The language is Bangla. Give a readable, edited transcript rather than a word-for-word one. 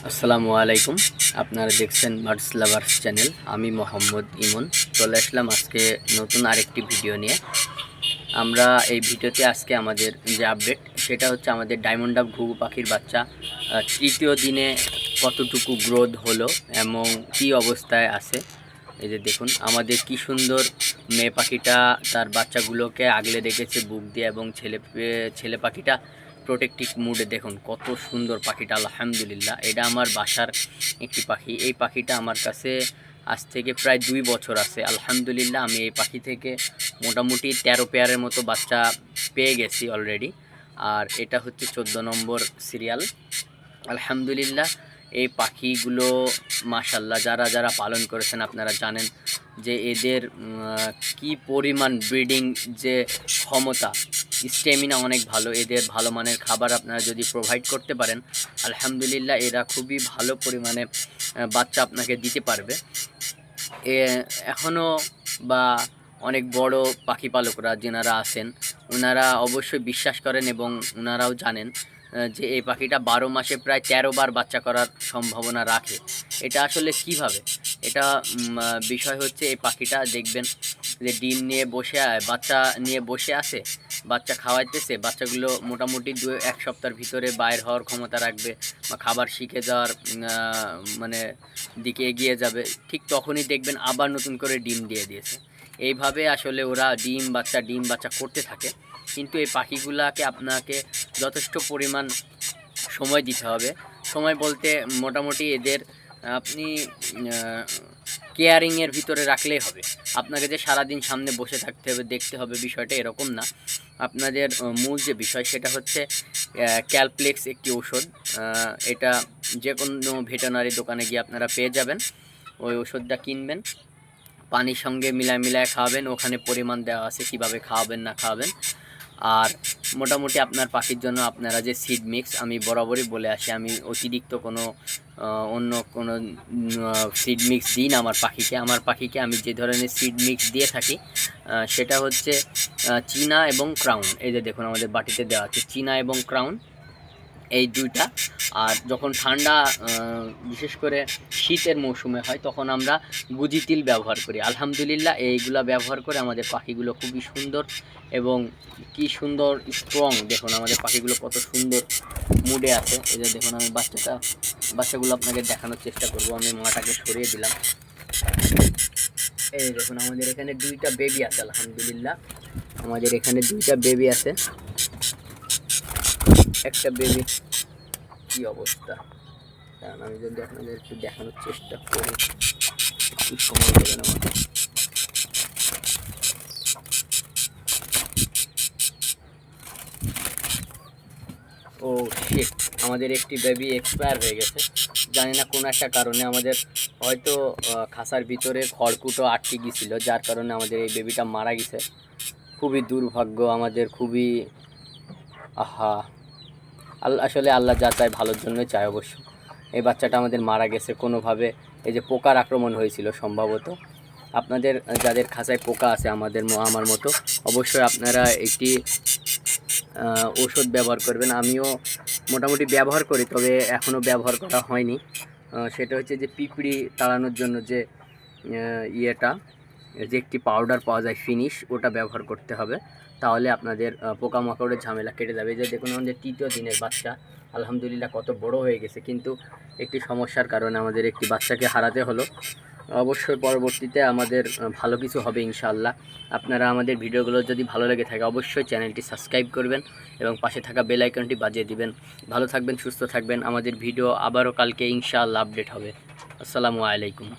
আসসালামু আলাইকুম। আপনারা দেখছেন বার্ডস লাভার্স চ্যানেল। আমি মোহাম্মদ ইমন চলে আসলাম আজকে নতুন আরেকটি ভিডিও নিয়ে। আমরা এই ভিডিওতে আজকে আমাদের যে আপডেট সেটা হচ্ছে আমাদের ডায়মন্ড ডাব ঘুঘু পাখির বাচ্চা তৃতীয় দিনে কতটুকু গ্রোথ হলো এবং কী অবস্থায় আছে। এই যে দেখুন আমাদের কি সুন্দর মেয়ে পাখিটা তার বাচ্চাগুলোকে আগলে রেখেছে বুক দিয়ে, এবং ছেলে পাখিটা প্রোটেক্টিভ মুডে। দেখুন কত সুন্দর পাখিটা, আলহামদুলিল্লাহ। এটা আমার বাসার একটি পাখি। এই পাখিটা আমার কাছে আজ থেকে প্রায় 2 বছর আছে। আলহামদুলিল্লাহ আমি এই পাখি থেকে মোটামুটি 13 পেয়ারের মতো বাচ্চা পেয়ে গেছি অলরেডি। আর এটা হচ্ছে 14 নম্বর সিরিয়াল। আলহামদুলিল্লাহ এই পাখিগুলো মাশাল্লাহ যারা যারা পালন করেছেন আপনারা জানেন যে এদের কি পরিমাণ ব্রিডিং যে ক্ষমতা, স্ট্যামিনা অনেক ভালো। এদের ভালো মানের খাবার আপনারা যদি প্রোভাইড করতে পারেন, আলহামদুলিল্লাহ এরা খুবই ভালো পরিমাণে বাচ্চা আপনাকে দিতে পারবে। এখনও বা অনেক বড় পাখি পালকরা যেনারা আছেন ওনারা অবশ্যই বিশ্বাস করেন এবং ওনারাও জানেন যে এই পাখিটা 12 মাসে প্রায় 13 বার বাচ্চা করার সম্ভাবনা রাখে। এটা আসলে কিভাবে? এটা বিষয় হচ্ছে এই পাখিটা দেখবেন যে ডিম নিয়ে বাচ্চা নিয়ে বসে আছে, বাচ্চা খাওয়াইতেছে, বাচ্চাগুলো মোটামুটি 1 সপ্তাহের ভিতরে বাইর হওয়ার ক্ষমতা রাখবে বা খাবার শিখে যাওয়ার মানে দিকে এগিয়ে যাবে। ঠিক তখনই দেখবেন আবার নতুন করে ডিম দিয়ে দিয়েছে। এইভাবে আসলে ওরা ডিম বাচ্চা করতে থাকে। কিন্তু এই পাখিগুলাকে আপনাকে যথেষ্ট পরিমাণ সময় দিতে হবে। সময় বলতে মোটামুটি এদের আপনি কেয়ারিংয়ের ভিতরে রাখলেই হবে। আপনাকে যে সারাদিন সামনে বসে থাকতে হবে, দেখতে হবে, বিষয়টা এরকম না। আপনাদের মূল যে বিষয় সেটা হচ্ছে ক্যালপ্লেক্স একটি ওষুধ। এটা যে কোনো ভেটেরিনারি দোকানে গিয়ে আপনারা পেয়ে যাবেন। ওই ওষুধটা কিনবেন, পানির সঙ্গে মিলায় খাওয়াবেন। ওখানে পরিমাণ দেওয়া আছে কীভাবে খাওয়াবেন না খাওয়াবেন। আর মোটামুটি আপনার পাখির জন্য আপনারা যে সিড মিক্স, আমি বরাবরই বলে আসি আমি অতিরিক্ত অন্য কোনো সিড মিক্স দিই না আমার পাখিকে। আমি যে ধরনের সিড মিক্স দিয়ে থাকি সেটা হচ্ছে চীনা এবং ক্রাউন। এই যে দেখুন আমাদের বাটিতে দেওয়া আছে চীনা এবং ক্রাউন, এই দুইটা। আর যখন ঠান্ডা বিশেষ করে শীতের মৌসুমে হয় তখন আমরা গুজি তিল ব্যবহার করি। আলহামদুলিল্লাহ এইগুলা ব্যবহার করে আমাদের পাখিগুলো খুবই সুন্দর এবং কি সুন্দর স্ট্রং। দেখুন আমাদের পাখিগুলো কত সুন্দর মুডে আছে। এই যে দেখুন আমি বাচ্চাগুলো আপনাকে দেখানোর চেষ্টা করব। আমি মাটাকে সরিয়ে দিলাম। এই দেখুন আমাদের এখানে 2টা বেবি আছে। আলহামদুলিল্লাহ আমাদের এখানে 2টা বেবি আছে। একটা বেবি কি অবস্থা, কারণ আমি যদি আপনাদের একটু দেখানোর চেষ্টা করি, একটু সময় দেবেন আমাকে। ও শিট, আমাদের একটি বেবি এক্সপায়ার হয়ে গেছে। জানি না কোনো একটা কারণে আমাদের হয়তো খাঁচার ভিতরে খড়কুটো আটকে গিয়েছিল, যার কারণে আমাদের এই বেবিটা মারা গেছে। খুবই দুর্ভাগ্য আমাদের, খুবই আসলে আল্লাহ যা চায় ভালোর জন্যই চায় অবশ্য। এই বাচ্চাটা আমাদের মারা গেছে কোনোভাবে। এই যে পোকার আক্রমণ হয়েছিল সম্ভবত। আপনাদের যাদের খাঁচায় পোকা আছে আমার মতো, অবশ্যই আপনারা একটি ওষুধ ব্যবহার করবেন। আমিও মোটামুটি ব্যবহার করি, তবে এখনও ব্যবহার করা হয়নি। সেটা হচ্ছে যে পিঁপড়ি তাড়ানোর জন্য যে যে একটি পাউডার পাওয়া যায় ফিনিশ, ওটা ব্যবহার করতে হবে। তাহলে আপনাদের পোকামাকড়ের ঝামেলা কেটে যাবে। যে দেখুন আমাদের 3য় দিনের বাচ্চা আলহামদুলিল্লাহ কত বড় হয়ে গেছে, কিন্তু একটি সমস্যার কারণে আমাদের একটি বাচ্চাকে হারাতে হলো। অবশ্যই পরবর্তীতে আমাদের ভালো কিছু হবে ইনশাআল্লাহ। আপনারা আমাদের ভিডিওগুলো যদি ভালো লেগে থাকে অবশ্যই চ্যানেলটি সাবস্ক্রাইব করবেন এবং পাশে থাকা বেল আইকনটি বাজিয়ে দিবেন। ভালো থাকবেন, সুস্থ থাকবেন। আমাদের ভিডিও আবারও কালকে ইনশাআল্লাহ আপডেট হবে। আসসালামু আলাইকুম।